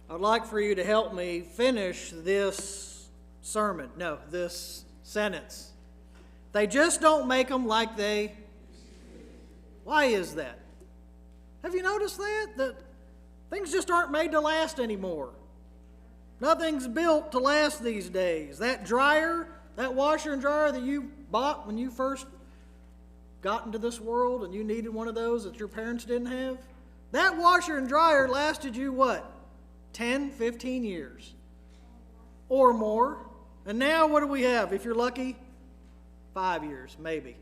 I'd like for you to help me finish this sentence. They just don't make them like they. Why is that? Have you noticed that? That things just aren't made to last anymore. Nothing's built to last these days. That dryer, that washer and dryer that you bought when you first got into this world and you needed one of those that your parents didn't have, that washer and dryer lasted you what? 10, 15 years or more. And now what do we have? If you're lucky, 5 years, maybe.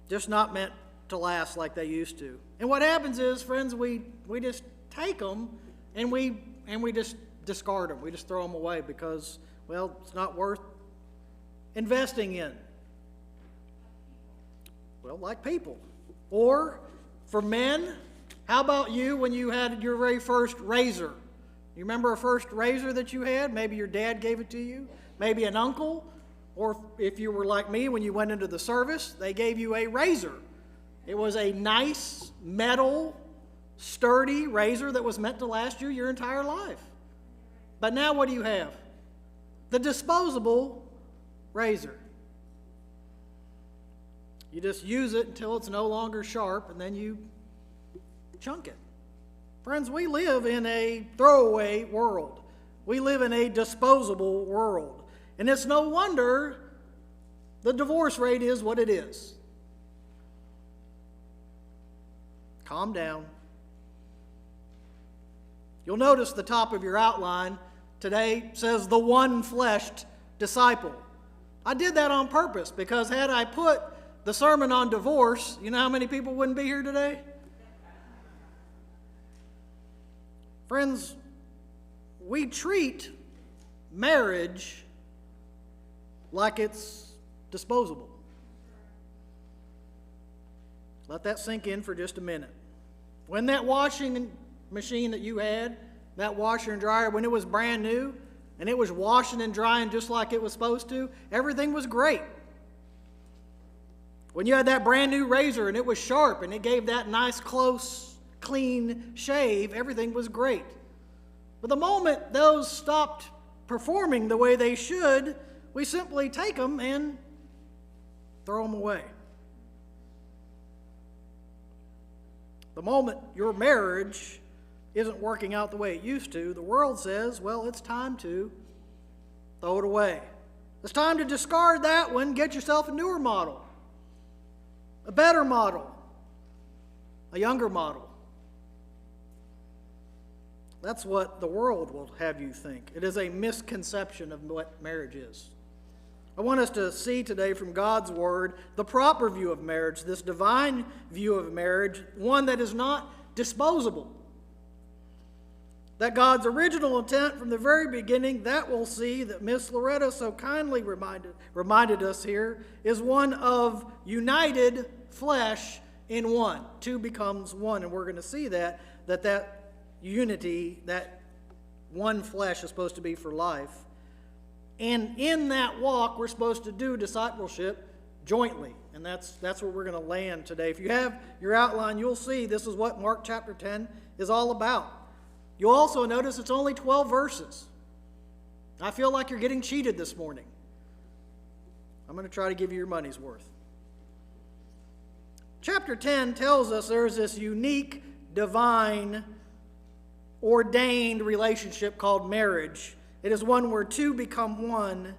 Just not meant to last like they used to. And what happens is, friends, we just take them and we just discard them. We just throw them away because, well, it's not worth investing in. Well, like people. Or for men, how about you when you had your very first razor? You remember a first razor that you had? Maybe your dad gave it to you. Maybe an uncle. Or if you were like me, when you went into the service, they gave you a razor. It was a nice, metal, sturdy razor that was meant to last you your entire life. But now what do you have? The disposable razor. You just use it until it's no longer sharp, and then you chunk it. Friends, we live in a throwaway world. We live in a disposable world. And it's no wonder the divorce rate is what it is. Calm down. You'll notice the top of your outline today says the one-fleshed disciple. I did that on purpose because had I put the sermon on divorce, you know how many people wouldn't be here today? Friends, we treat marriage like it's disposable. Let that sink in for just a minute. When that washing machine that you had, that washer and dryer, when it was brand new and it was washing and drying just like it was supposed to, everything was great. When you had that brand new razor and it was sharp and it gave that nice, close, clean shave, everything was great. But the moment those stopped performing the way they should, we simply take them and throw them away. The moment your marriage isn't working out the way it used to, the world says, well, it's time to throw it away. It's time to discard that one, get yourself a newer model, a better model, a younger model. That's what the world will have you think. It is a misconception of what marriage is. I want us to see today from God's Word the proper view of marriage, this divine view of marriage, one that is not disposable. That God's original intent from the very beginning, that we'll see that Miss Loretta so kindly reminded us here, is one of united flesh in one. Two becomes one, and we're going to see that unity, that one flesh is supposed to be for life. And in that walk, we're supposed to do discipleship jointly. And that's where we're going to land today. If you have your outline, you'll see this is what Mark chapter 10 is all about. You'll also notice it's only 12 verses. I feel like you're getting cheated this morning. I'm going to try to give you your money's worth. Chapter 10 tells us there's this unique, divine, ordained relationship called marriage. It is one where two become one.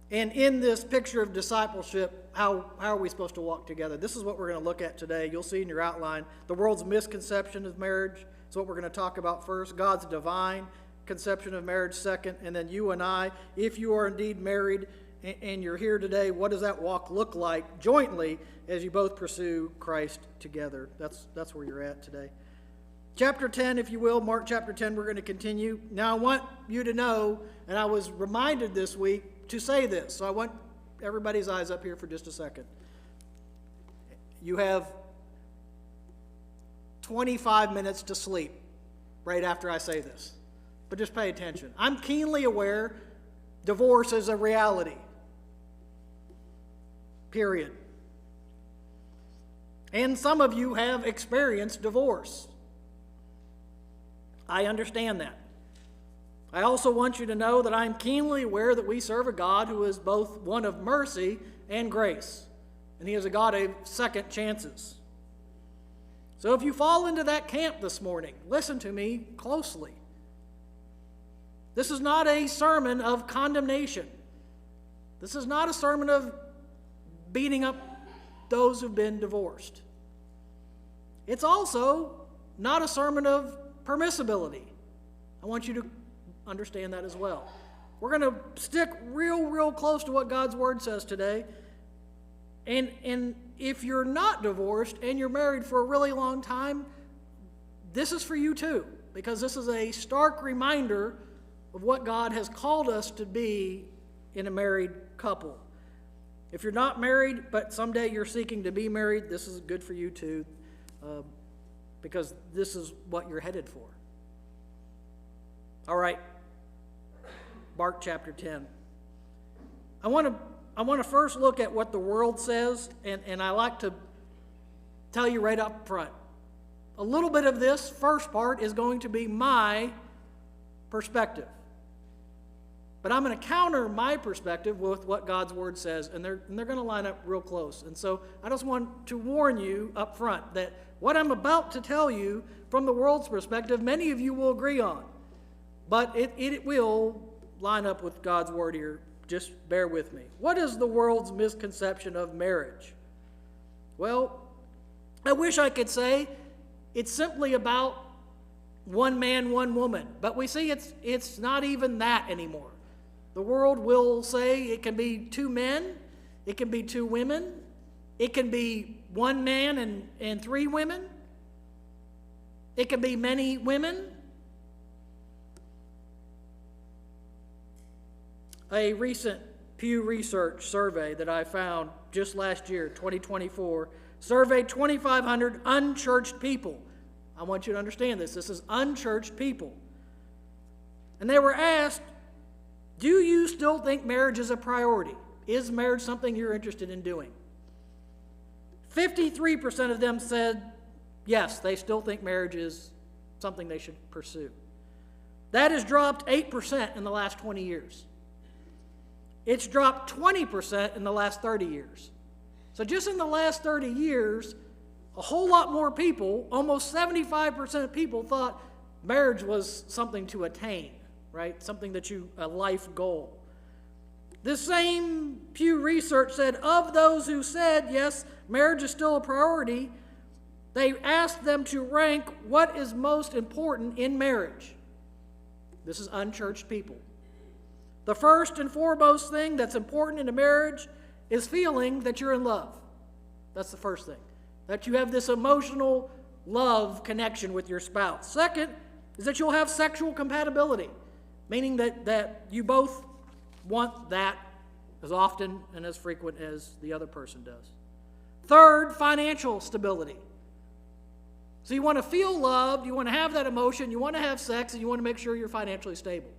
And in this picture of discipleship, how are we supposed to walk together? This is what we're going to look at today. You'll see in your outline the world's misconception of marriage. That's what we're going to talk about first. God's divine conception of marriage second. And then you and I, if you are indeed married and you're here today, what does that walk look like jointly as you both pursue Christ together? That's where you're at today. Chapter 10, if you will, Mark chapter 10, we're going to continue. Now I want you to know, and I was reminded this week to say this, so I want everybody's eyes up here for just a second. You have 25 minutes to sleep right after I say this, but just pay attention. I'm keenly aware divorce is a reality, period. And some of you have experienced divorce. I understand that. I also want you to know that I'm keenly aware that we serve a God who is both one of mercy and grace, and He is a God of second chances. So if you fall into that camp this morning, listen to me closely. This is not a sermon of condemnation. This is not a sermon of beating up those who've been divorced. It's also not a sermon of permissibility. I want you to understand that as well. We're going to stick real close to what God's Word says today. And if you're not divorced and you're married for a really long time, this is for you too, because this is a stark reminder of what God has called us to be in a married couple. If you're not married, but someday you're seeking to be married, this is good for you too, because this is what you're headed for. All right, Mark chapter 10. I want to first look at what the world says, and I like to tell you right up front. A little bit of this first part is going to be my perspective. But I'm going to counter my perspective with what God's Word says, and they're going to line up real close. And so I just want to warn you up front that what I'm about to tell you from the world's perspective, many of you will agree on. But it will line up with God's Word here. Just bear with me. What is the world's misconception of marriage? Well, I wish I could say it's simply about one man, one woman. But we see it's not even that anymore. The world will say it can be two men, it can be two women, it can be one man and three women, it can be many women. A recent Pew Research survey that I found just last year, 2024, surveyed 2,500 unchurched people. I want you to understand this. This is unchurched people. And they were asked, do you still think marriage is a priority? Is marriage something you're interested in doing? 53% of them said, yes, they still think marriage is something they should pursue. That has dropped 8% in the last 20 years. It's dropped 20% in the last 30 years. So just in the last 30 years, a whole lot more people, almost 75% of people, thought marriage was something to attain, right? Something a life goal. This same Pew Research said, of those who said, yes, marriage is still a priority, they asked them to rank what is most important in marriage. This is unchurched people. The first and foremost thing that's important in a marriage is feeling that you're in love. That's the first thing. That you have this emotional love connection with your spouse. Second is that you'll have sexual compatibility, meaning that you both want that as often and as frequent as the other person does. Third, financial stability. So you want to feel loved, you want to have that emotion, you want to have sex, and you want to make sure you're financially stable.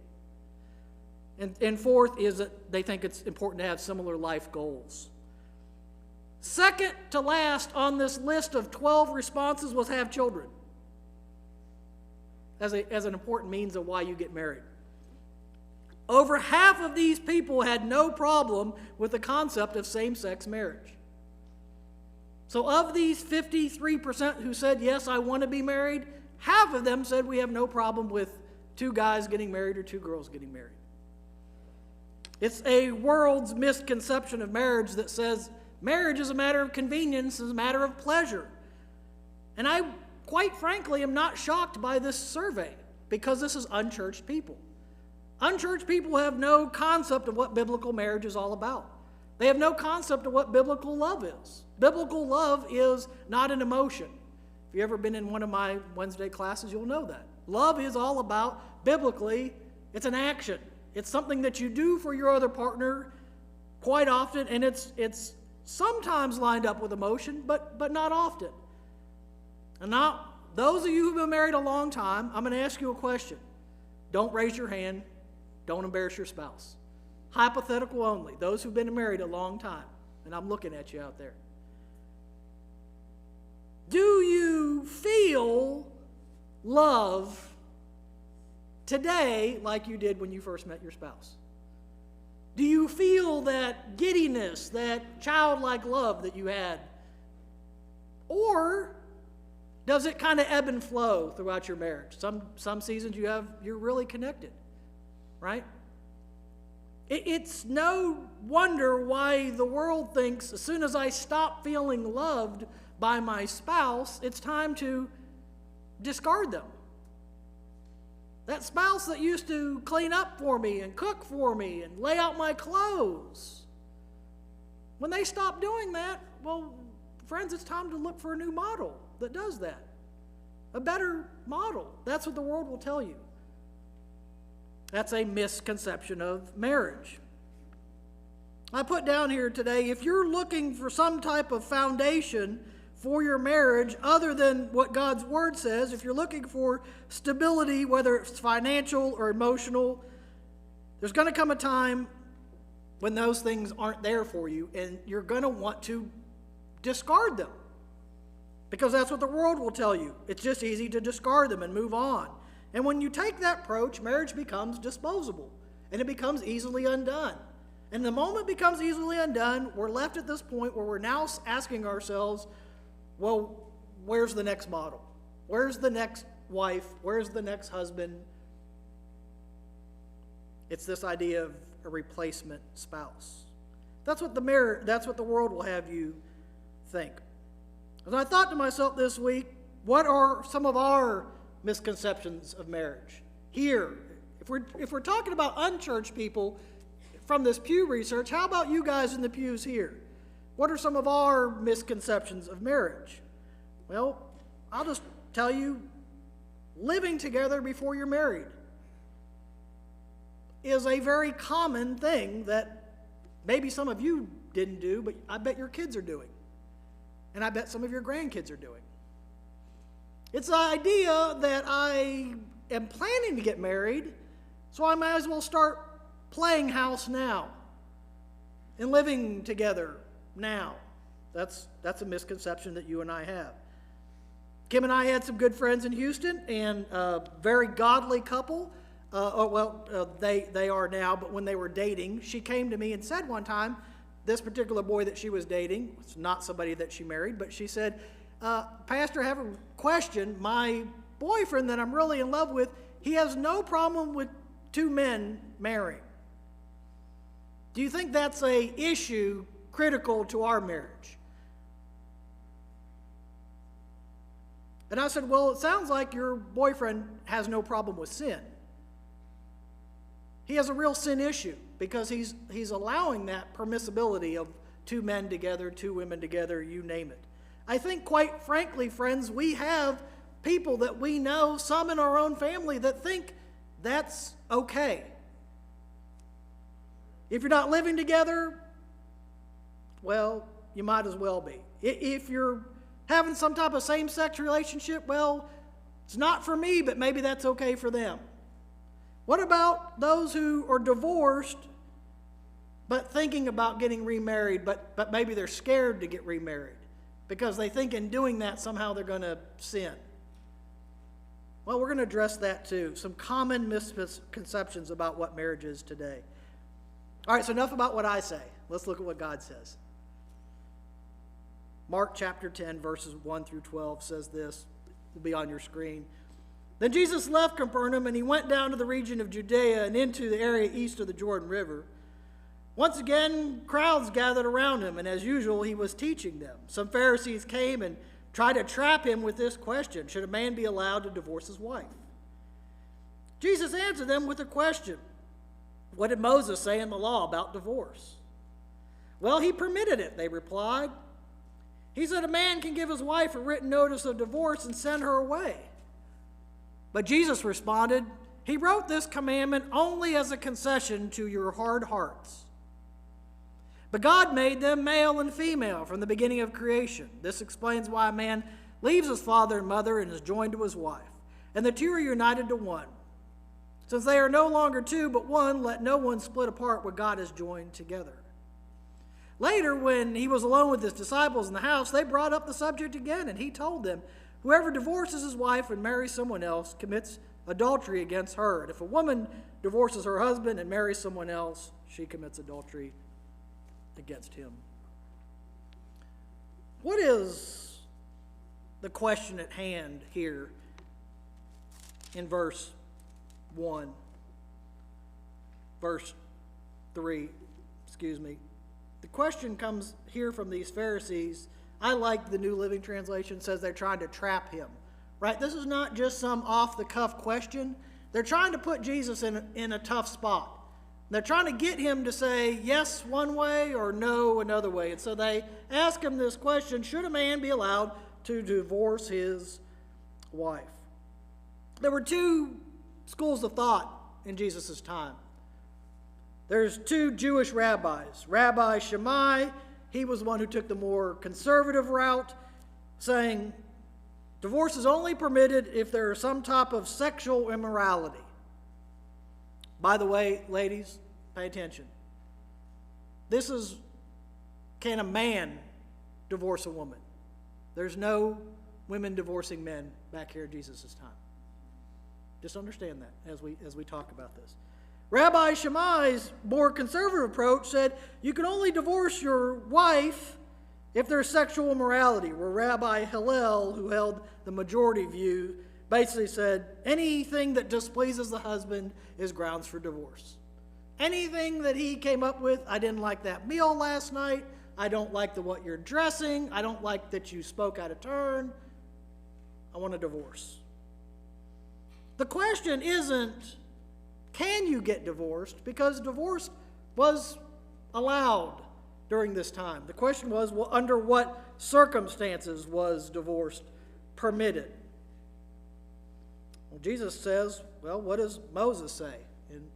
And fourth is that they think it's important to have similar life goals. Second to last on this list of 12 responses was have children as an important means of why you get married. Over half of these people had no problem with the concept of same-sex marriage. So of these 53% who said, yes, I want to be married, half of them said we have no problem with two guys getting married or two girls getting married. It's a world's misconception of marriage that says marriage is a matter of convenience, is a matter of pleasure. And I, quite frankly, am not shocked by this survey because this is unchurched people. Unchurched people have no concept of what biblical marriage is all about. They have no concept of what biblical love is. Biblical love is not an emotion. If you've ever been in one of my Wednesday classes, you'll know that. Love is all about, biblically, it's an action. It's something that you do for your other partner quite often, and it's sometimes lined up with emotion, but not often. And now, those of you who've been married a long time, I'm going to ask you a question. Don't raise your hand. Don't embarrass your spouse. Hypothetical only. Those who've been married a long time, and I'm looking at you out there. Do you feel love today like you did when you first met your spouse? Do you feel that giddiness, that childlike love that you had? Or does it kind of ebb and flow throughout your marriage? Some seasons you're really connected, right? It's no wonder why the world thinks as soon as I stop feeling loved by my spouse, it's time to discard them. That spouse that used to clean up for me and cook for me and lay out my clothes, when they stop doing that, well, friends, it's time to look for a new model that does that. A better model. That's what the world will tell you. That's a misconception of marriage. I put down here today, if you're looking for some type of foundation for your marriage other than what God's Word says, if you're looking for stability, whether it's financial or emotional, there's going to come a time when those things aren't there for you, and you're going to want to discard them. Because that's what the world will tell you. It's just easy to discard them and move on. And when you take that approach, marriage becomes disposable, and it becomes easily undone. And the moment it becomes easily undone, we're left at this point where we're now asking ourselves, well, where's the next model? Where's the next wife? Where's the next husband? It's this idea of a replacement spouse. That's what the world will have you think. And I thought to myself this week, what are some of our misconceptions of marriage? Here, if we're talking about unchurched people from this Pew Research, how about you guys in the pews here? What are some of our misconceptions of marriage? Well, I'll just tell you, living together before you're married is a very common thing that maybe some of you didn't do, but I bet your kids are doing. And I bet some of your grandkids are doing. It's the idea that I am planning to get married, so I might as well start playing house now and living together now. That's a misconception that you and I have. Kim and I had some good friends in Houston, and a very godly couple. They are now, but when they were dating, she came to me and said one time, this particular boy that she was dating, it's not somebody that she married, but she said, Pastor, I have a question. My boyfriend that I'm really in love with, he has no problem with two men marrying. Do you think that's an issue critical to our marriage? And I said, well, it sounds like your boyfriend has no problem with sin. He has a real sin issue because he's allowing that permissibility of two men together, two women together, you name it. I think, quite frankly, friends, we have people that we know, some in our own family, that think that's okay. If you're not living together, well, you might as well be. If you're having some type of same-sex relationship, well, it's not for me, but maybe that's okay for them. What about those who are divorced but thinking about getting remarried, but maybe they're scared to get remarried because they think in doing that somehow they're going to sin? Well, we're going to address that too. Some common misconceptions about what marriage is today. All right, so enough about what I say. Let's look at what God says. Mark chapter 10, verses 1 through 12 says this. It'll be on your screen. Then Jesus left Capernaum, and he went down to the region of Judea and into the area east of the Jordan River. Once again, crowds gathered around him, and as usual, he was teaching them. Some Pharisees came and tried to trap him with this question: should a man be allowed to divorce his wife? Jesus answered them with a question. What did Moses say in the law about divorce? Well, he permitted it, they replied. He said a man can give his wife a written notice of divorce and send her away. But Jesus responded, he wrote this commandment only as a concession to your hard hearts. But God made them male and female from the beginning of creation. This explains why a man leaves his father and mother and is joined to his wife, and the two are united to one. Since they are no longer two but one, let no one split apart what God has joined together. Later, when he was alone with his disciples in the house, they brought up the subject again, and he told them, whoever divorces his wife and marries someone else commits adultery against her. And if a woman divorces her husband and marries someone else, she commits adultery against him. What is the question at hand here in verse 1? Verse 3, The question comes here from these Pharisees. I like the New Living Translation. Says they're trying to trap him. Right? This is not just some off-the-cuff question. They're trying to put Jesus in a tough spot. They're trying to get him to say yes one way or no another way. And so they ask him this question: should a man be allowed to divorce his wife? There were two schools of thought in Jesus' time. There's two Jewish rabbis. Rabbi Shammai, he was the one who took the more conservative route, saying divorce is only permitted if there is some type of sexual immorality. By the way, ladies, pay attention. This is, can a man divorce a woman? There's no women divorcing men back here in Jesus' time. Just understand that as we talk about this. Rabbi Shammai's more conservative approach said you can only divorce your wife if there's sexual immorality, where Rabbi Hillel, who held the majority view, basically said anything that displeases the husband is grounds for divorce. Anything that he came up with, I didn't like that meal last night, I don't like what you're dressing, I don't like that you spoke out of turn, I want a divorce. The question isn't, can you get divorced? Because divorce was allowed during this time. The question was, well, under what circumstances was divorce permitted? Well, Jesus says, well, what does Moses say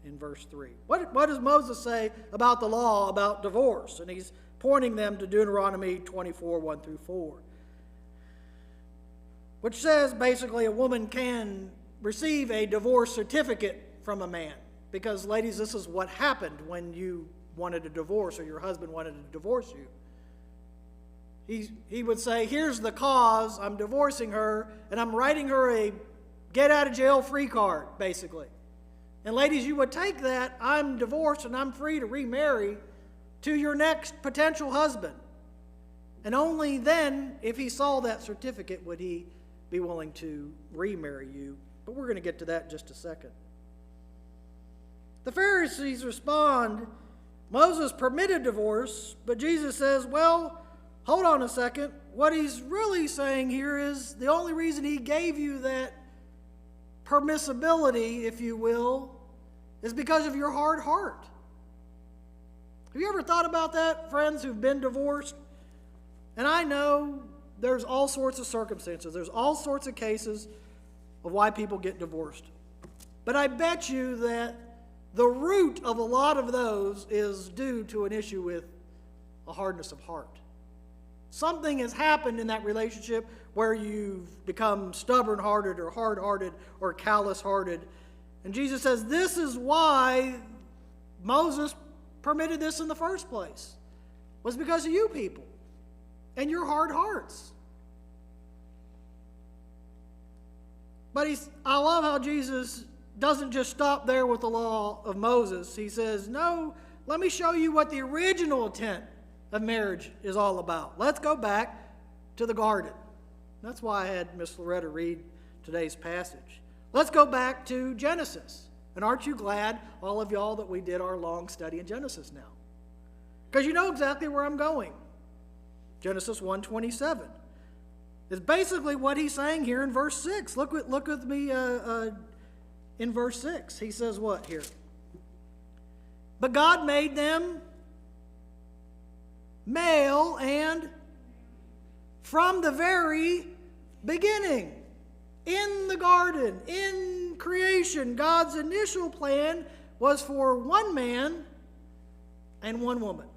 in verse 3? What does Moses say about the law about divorce? And he's pointing them to Deuteronomy 24, 1 through 4, which says basically a woman can receive a divorce certificate from a man. Because, ladies, this is what happened when you wanted a divorce or your husband wanted to divorce you. He would say, here's the cause, I'm divorcing her, and I'm writing her a get-out-of-jail-free card, basically. And ladies, you would take that, I'm divorced and I'm free to remarry, to your next potential husband. And only then, if he saw that certificate, would he be willing to remarry you. But we're going to get to that in just a second. The Pharisees respond, Moses permitted divorce, but Jesus says, well, hold on a second. What he's really saying here is the only reason he gave you that permissibility, if you will, is because of your hard heart. Have you ever thought about that, friends who've been divorced? And I know there's all sorts of circumstances. There's all sorts of cases of why people get divorced. But I bet you that the root of a lot of those is due to an issue with a hardness of heart. Something has happened in that relationship where you've become stubborn-hearted or hard-hearted or callous-hearted. And Jesus says this is why Moses permitted this in the first place. Was because of you people and your hard hearts. But I love how Jesus doesn't just stop there with the law of Moses. He says, no, let me show you what the original intent of marriage is all about. Let's go back to the garden. That's why I had Miss Loretta read today's passage. Let's go back to Genesis. And aren't you glad, all of y'all, that we did our long study in Genesis now? Because you know exactly where I'm going. Genesis 1:27 is basically what he's saying here in verse 6. Look with me in verse 6. He says what here? But God made them male and from the very beginning. In the garden, in creation, God's initial plan was for one man and one woman.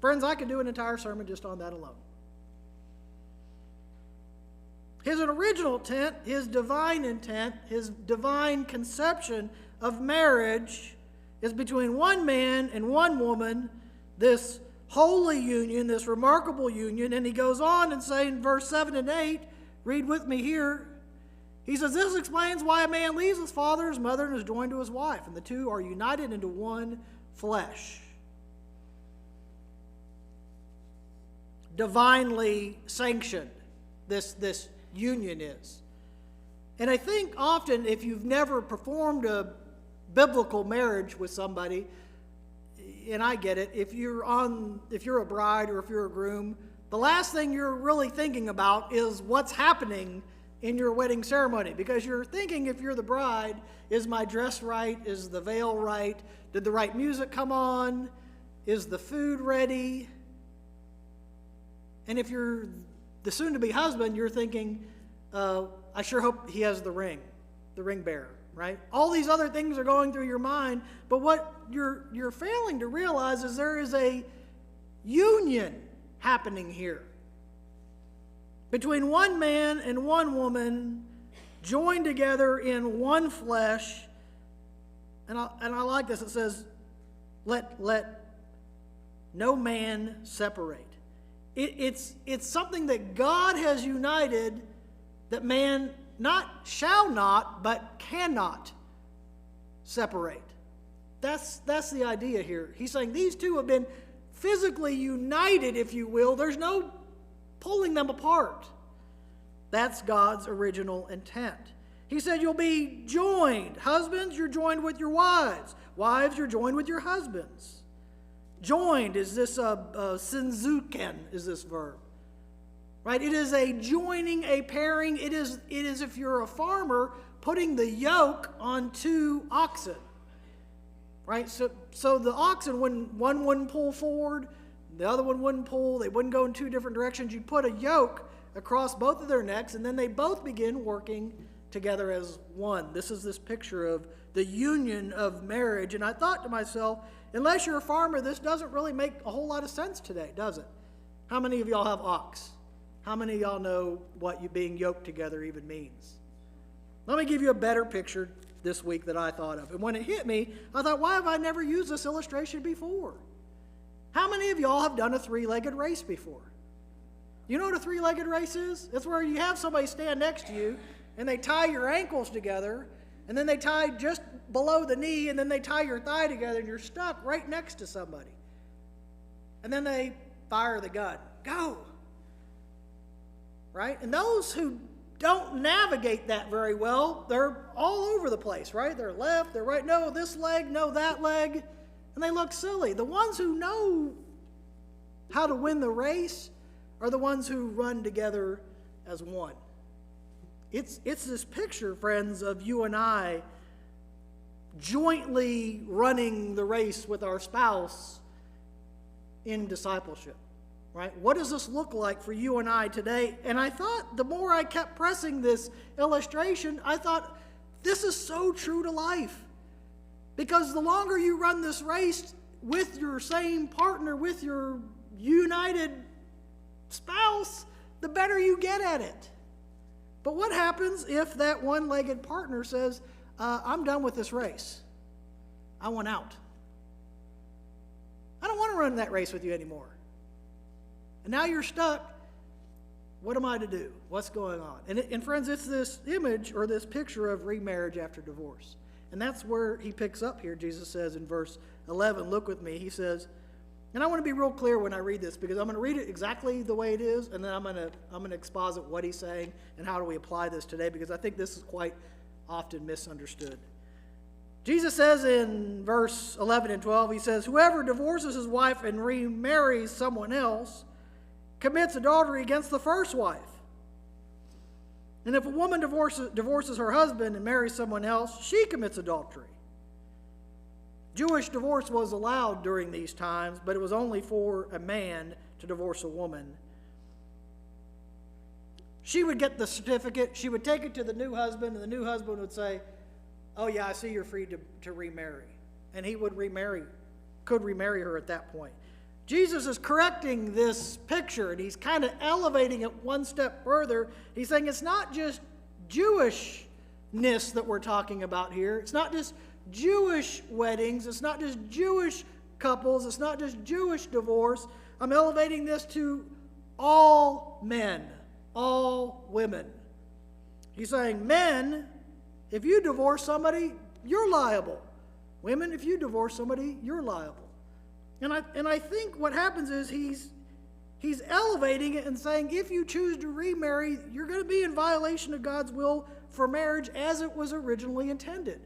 Friends, I could do an entire sermon just on that alone. His original intent, his divine intent, his divine conception of marriage is between one man and one woman, this holy union, this remarkable union. And he goes on and say in verse 7 and 8, read with me here, He says, this explains why a man leaves his father and his mother and is joined to his wife, and the two are united into one flesh. Divinely sanctioned, this union is. And I think often if you've never performed a biblical marriage with somebody, and I get it, if you're a bride or if you're a groom, the last thing you're really thinking about is what's happening in your wedding ceremony, because you're thinking, if you're the bride, is my dress right? Is the veil right? Did the right music come on? Is the food ready? And if you're the soon-to-be husband, you're thinking, I sure hope he has the ring bearer, right? All these other things are going through your mind, but what you're failing to realize is there is a union happening here between one man and one woman, joined together in one flesh. And I like this. It says, let no man separate. It's something that God has united, that man shall not, but cannot separate. That's the idea here. He's saying these two have been physically united, if you will. There's no pulling them apart. That's God's original intent. He said you'll be joined. Husbands, you're joined with your wives. Wives, you're joined with your husbands. Joined is this sinzuken is this verb. Right? It is a joining, a pairing. It is if you're a farmer, putting the yoke on two oxen. Right? So the oxen, one wouldn't pull forward, the other one wouldn't pull, they wouldn't go in two different directions. You put a yoke across both of their necks, and then they both begin working together as one. This is this picture of the union of marriage. And I thought to myself, unless you're a farmer, this doesn't really make a whole lot of sense today, does it? How many of y'all have ox? How many of y'all know what you being yoked together even means? Let me give you a better picture this week that I thought of. And when it hit me, I thought, why have I never used this illustration before? How many of y'all have done a three-legged race before? You know what a three-legged race is? It's where you have somebody stand next to you, and they tie your ankles together, and then they tie just below the knee, and then they tie your thigh together, and you're stuck right next to somebody. And then they fire the gun. Go! Right? And those who don't navigate that very well, they're all over the place, right? They're left, they're right, no, this leg, no, that leg, and they look silly. The ones who know how to win the race are the ones who run together as one. It's this picture, friends, of you and I jointly running the race with our spouse in discipleship. Right? What does this look like for you and I today? And I thought, the more I kept pressing this illustration, I thought, this is so true to life. Because the longer you run this race with your same partner, with your united spouse, the better you get at it. But what happens if that one-legged partner says, I'm done with this race. I want out. I don't want to run that race with you anymore. And now you're stuck. What am I to do? What's going on? And friends, it's this image or this picture of remarriage after divorce. And that's where he picks up here. Jesus says in verse 11, look with me. He says, and I want to be real clear when I read this, because I'm going to read it exactly the way it is, and then I'm going to exposit what he's saying and how do we apply this today, because I think this is quite often misunderstood. Jesus says in verse 11 and 12, he says, whoever divorces his wife and remarries someone else commits adultery against the first wife. And if a woman divorces her husband and marries someone else, she commits adultery. Jewish divorce was allowed during these times, but it was only for a man to divorce a woman. She would get the certificate, she would take it to the new husband, and the new husband would say, oh yeah, I see you're free to remarry. And he would could remarry her at that point. Jesus is correcting this picture, and he's kind of elevating it one step further. He's saying it's not just Jewishness that we're talking about here. It's not just Jewish weddings. It's not just Jewish couples. It's not just Jewish divorce. I'm elevating this to all men, all women. He's saying, men, if you divorce somebody, you're liable. Women, if you divorce somebody, you're liable. And I think what happens is he's elevating it and saying, if you choose to remarry, you're going to be in violation of God's will for marriage as it was originally intended.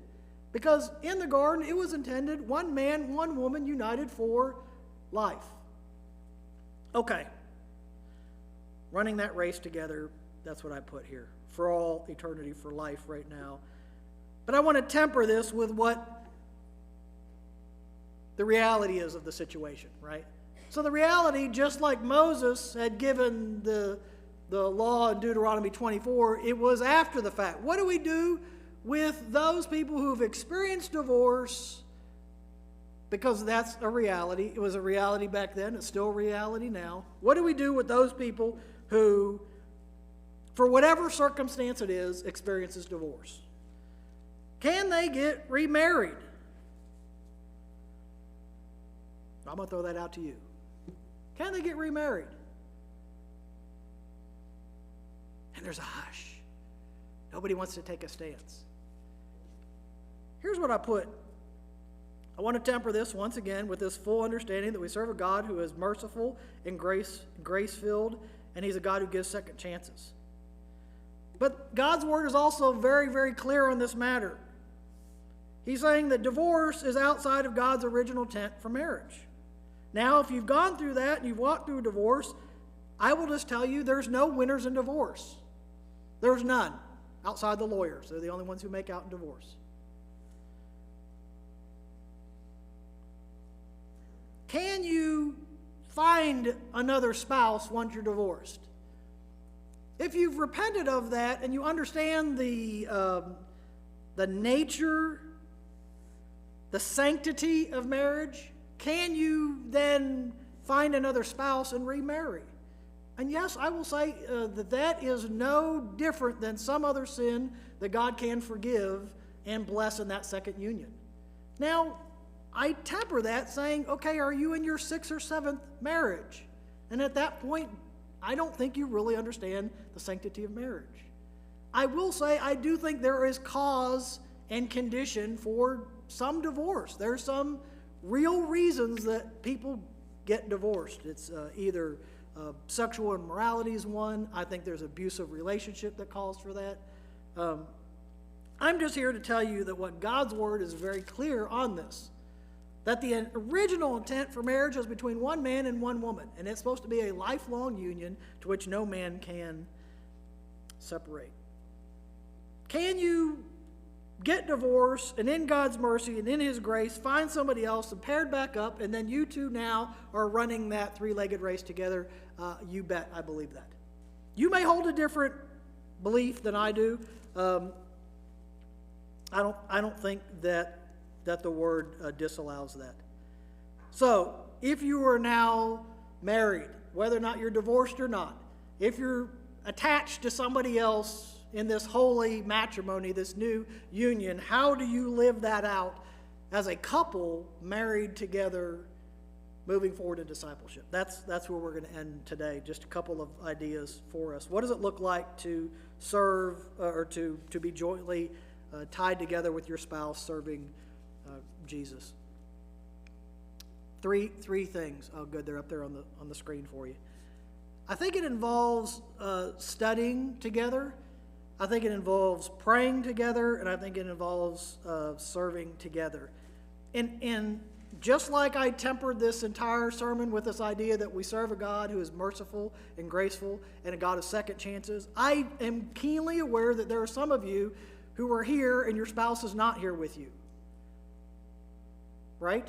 Because in the garden, it was intended one man, one woman united for life. Okay. Running that race together, that's what I put here. For all eternity, for life right now. But I want to temper this with what the reality is of the situation, right? So the reality, just like Moses had given the law in Deuteronomy 24, it was after the fact. What do we do with those people who've experienced divorce? Because that's a reality. It was a reality back then. It's still a reality now. What do we do with those people who, for whatever circumstance it is, experiences divorce? Can they get remarried? I'm going to throw that out to you. Can they get remarried? And there's a hush. Nobody wants to take a stance. Here's what I put. I want to temper this once again with this full understanding that we serve a God who is merciful and grace-filled, and He's a God who gives second chances. But God's Word is also very, very clear on this matter. He's saying that divorce is outside of God's original intent for marriage. Now, if you've gone through that and you've walked through a divorce, I will just tell you there's no winners in divorce. There's none outside the lawyers. They're the only ones who make out in divorce. Can you find another spouse once you're divorced? If you've repented of that and you understand the nature, the sanctity of marriage, can you then find another spouse and remarry? And yes, I will say that is no different than some other sin that God can forgive and bless in that second union. Now, I temper that saying, okay, are you in your 6th or 7th marriage? And at that point, I don't think you really understand the sanctity of marriage. I will say I do think there is cause and condition for some divorce. There's some real reasons that people get divorced. It's either sexual immorality is one. I think there's abusive relationship that calls for that. I'm just here to tell you that what God's Word is very clear on this. That the original intent for marriage is between one man and one woman. And it's supposed to be a lifelong union to which no man can separate. Can you get divorced and in God's mercy and in His grace find somebody else and paired back up, and then you two now are running that three-legged race together? You bet I believe that. You may hold a different belief than I do. I don't think that the Word disallows that. So, if you are now married, whether or not you're divorced or not, if you're attached to somebody else in this holy matrimony, this new union, how do you live that out as a couple married together moving forward in discipleship? That's where we're going to end today. Just a couple of ideas for us. What does it look like to serve or to be jointly tied together with your spouse serving Jesus? Three things. Oh, good. They're up there on the screen for you. I think it involves studying together. I think it involves praying together, and I think it involves serving together. And just like I tempered this entire sermon with this idea that we serve a God who is merciful and graceful and a God of second chances, I am keenly aware that there are some of you who are here and your spouse is not here with you. Right?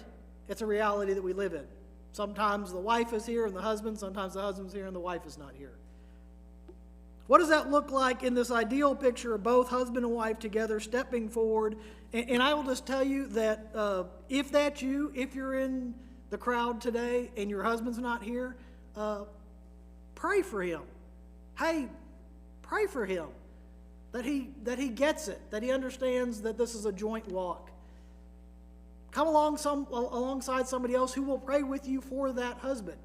It's a reality that we live in. Sometimes the wife is here and the husband, sometimes the husband's here and the wife is not here. What does that look like in this ideal picture of both husband and wife together stepping forward? And I will just tell you that if that's you, if you're in the crowd today and your husband's not here, pray for him. Hey, pray for him that he gets it, that he understands that this is a joint walk. Come alongside somebody else who will pray with you for that husband.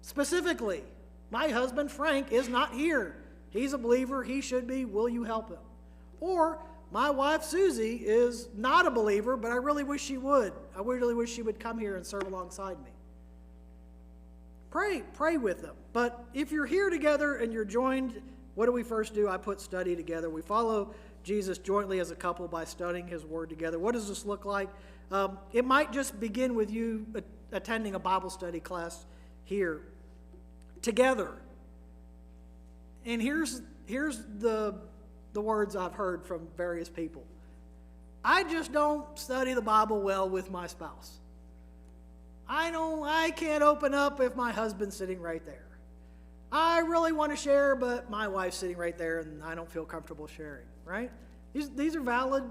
Specifically, my husband, Frank, is not here He's a believer. He should be. Will you help him? Or, my wife Susie is not a believer, but I really wish she would. I really wish she would come here and serve alongside me. Pray with them. But if you're here together and you're joined, what do we first do? I put study together. We follow Jesus jointly as a couple by studying his word together. What does this look like? It might just begin with you attending a Bible study class here together. And here's the words I've heard from various people. I just don't study the Bible well with my spouse. I can't open up if my husband's sitting right there. I really want to share, but my wife's sitting right there and I don't feel comfortable sharing, right? These are valid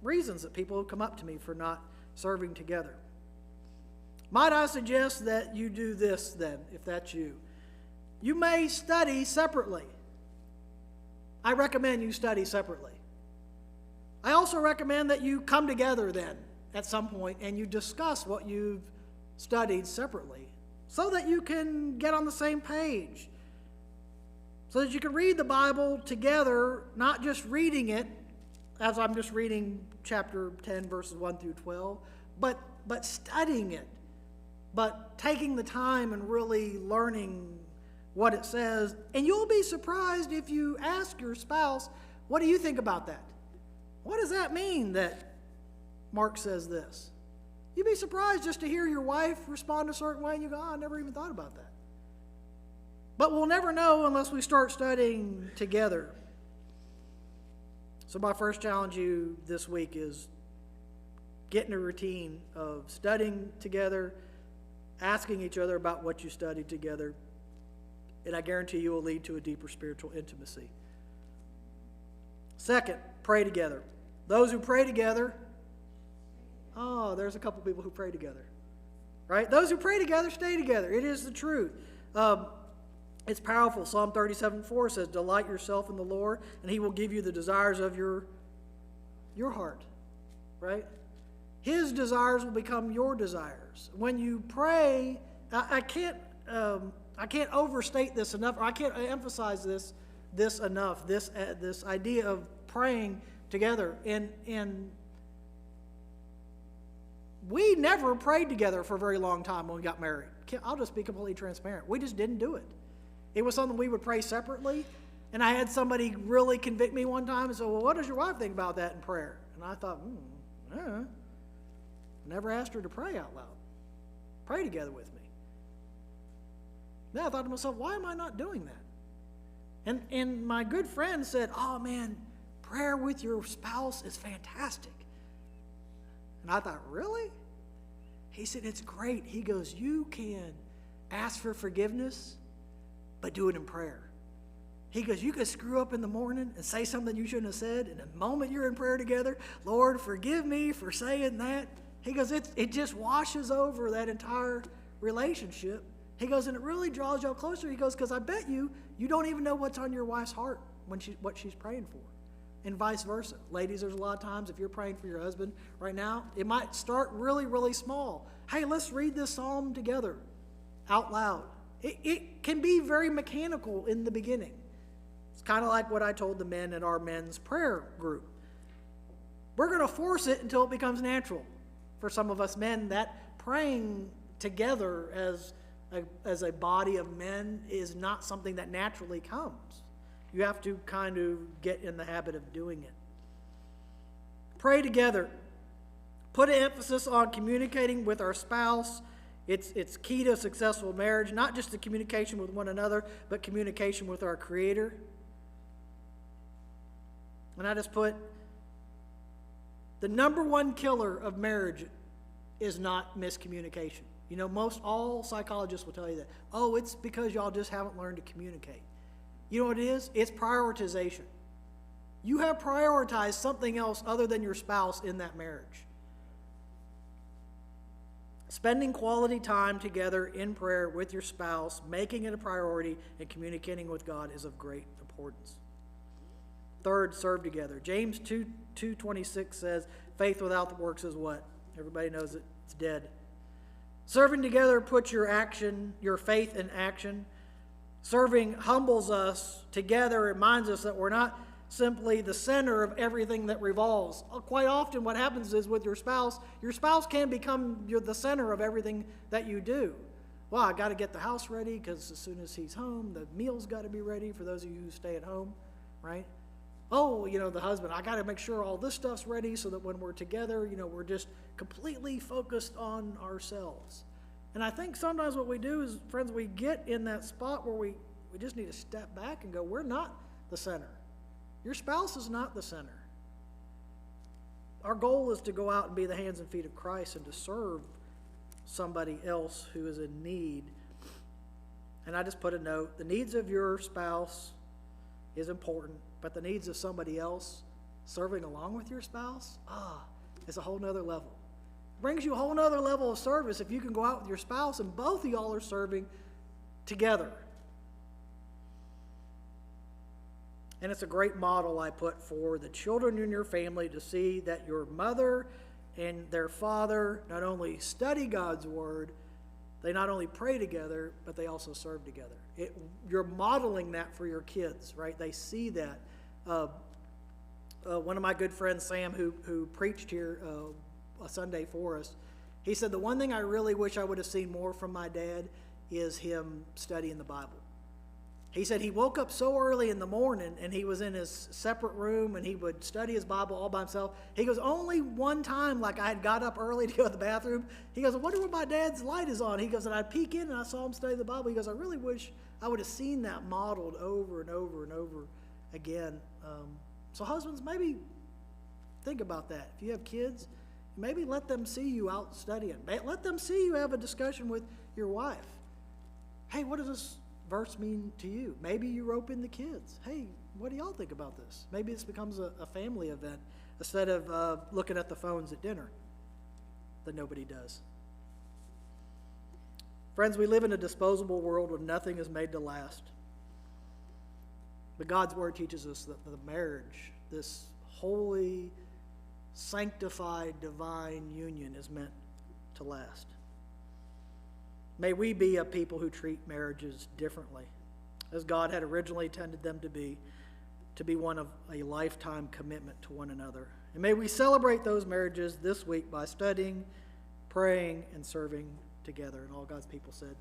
reasons that people have come up to me for not serving together. Might I suggest that you do this then, if that's you? You may study separately. I recommend you study separately. I also recommend that you come together then at some point and you discuss what you've studied separately so that you can get on the same page, so that you can read the Bible together, not just reading it as I'm just reading chapter 10 verses 1 through 12, but studying it, but taking the time and really learning what it says. And you'll be surprised if you ask your spouse, what do you think about that? What does that mean that Mark says this? You'd be surprised just to hear your wife respond a certain way and you go, I never even thought about that. But we'll never know unless we start studying together. So my first challenge to you this week is get in a routine of studying together, asking each other about what you studied together, and I guarantee you will lead to a deeper spiritual intimacy. Second, pray together. Those who pray together, there's a couple people who pray together, right? Those who pray together stay together. It is the truth. It's powerful. Psalm 37:4 says, delight yourself in the Lord, and he will give you the desires of your heart, right? His desires will become your desires. When you pray, I can't overstate this enough, or I can't emphasize this enough. This idea of praying together, and we never prayed together for a very long time when we got married. I'll just be completely transparent. We just didn't do it. It was something we would pray separately, and I had somebody really convict me one time and say, well, what does your wife think about that in prayer? And I thought, never asked her to pray out loud. Pray together with me. Then I thought to myself, why am I not doing that? And my good friend said, oh man, prayer with your spouse is fantastic. And I thought, really? He said, it's great. He goes, you can ask for forgiveness, but do it in prayer. He goes, you could screw up in the morning and say something you shouldn't have said, and the moment you're in prayer together, Lord, forgive me for saying that. He goes, it just washes over that entire relationship. He goes, and it really draws y'all closer. He goes, because I bet you don't even know what's on your wife's heart what she's praying for. And vice versa. Ladies, there's a lot of times if you're praying for your husband right now, it might start really, really small. Hey, let's read this psalm together out loud. It can be very mechanical in the beginning. It's kind of like what I told the men at our men's prayer group. We're going to force it until it becomes natural. For some of us men, that praying together as a body of men is not something that naturally comes. You have to kind of get in the habit of doing it. Pray together. Put an emphasis on communicating with our spouse. It's key to a successful marriage, not just the communication with one another, but communication with our Creator. And I just put, the number one killer of marriage is not miscommunication. You know, all psychologists will tell you that. Oh, it's because y'all just haven't learned to communicate. You know what it is? It's prioritization. You have prioritized something else other than your spouse in that marriage. Spending quality time together in prayer with your spouse, making it a priority, and communicating with God is of great importance. Third, serve together. James 2:26 says, faith without the works is what? Everybody knows it. It's dead. Serving together puts your faith in action. Serving humbles us together, reminds us that we're not simply the center of everything that revolves. Quite often what happens is with your spouse can become the center of everything that you do. Well, I got to get the house ready because as soon as he's home, the meal's got to be ready for those of you who stay at home, right? Oh, the husband, I got to make sure all this stuff's ready so that when we're together, we're just completely focused on ourselves. And I think sometimes what we do is, friends, we get in that spot where we just need to step back and go, we're not the center. Your spouse is not the center. Our goal is to go out and be the hands and feet of Christ and to serve somebody else who is in need. And I just put a note, the needs of your spouse is important, but the needs of somebody else serving along with your spouse, it's a whole nother level. It brings you a whole nother level of service if you can go out with your spouse and both of y'all are serving together. And it's a great model I put for the children in your family to see that your mother and their father not only study God's word, they not only pray together, but they also serve together. You're modeling that for your kids, right? They see that. One of my good friends, Sam, who preached here a Sunday for us, he said, the one thing I really wish I would have seen more from my dad is him studying the Bible. He said he woke up so early in the morning and he was in his separate room and he would study his Bible all by himself. He goes, only one time, like I had got up early to go to the bathroom. He goes, I wonder when my dad's light is on. He goes, and I'd peek in and I saw him study the Bible. He goes, I really wish I would have seen that modeled over and over and over again. So husbands, maybe think about that. If you have kids, maybe let them see you out studying. Let them see you have a discussion with your wife. Hey, what does this verse mean to you? Maybe you rope in the kids. Hey, what do y'all think about this? Maybe this becomes a family event instead of looking at the phones at dinner that nobody does. Friends, we live in a disposable world where nothing is made to last. But God's word teaches us that the marriage, this holy, sanctified, divine union, is meant to last. May we be a people who treat marriages differently, as God had originally intended them to be one of a lifetime commitment to one another. And may we celebrate those marriages this week by studying, praying, and serving together. And all God's people said,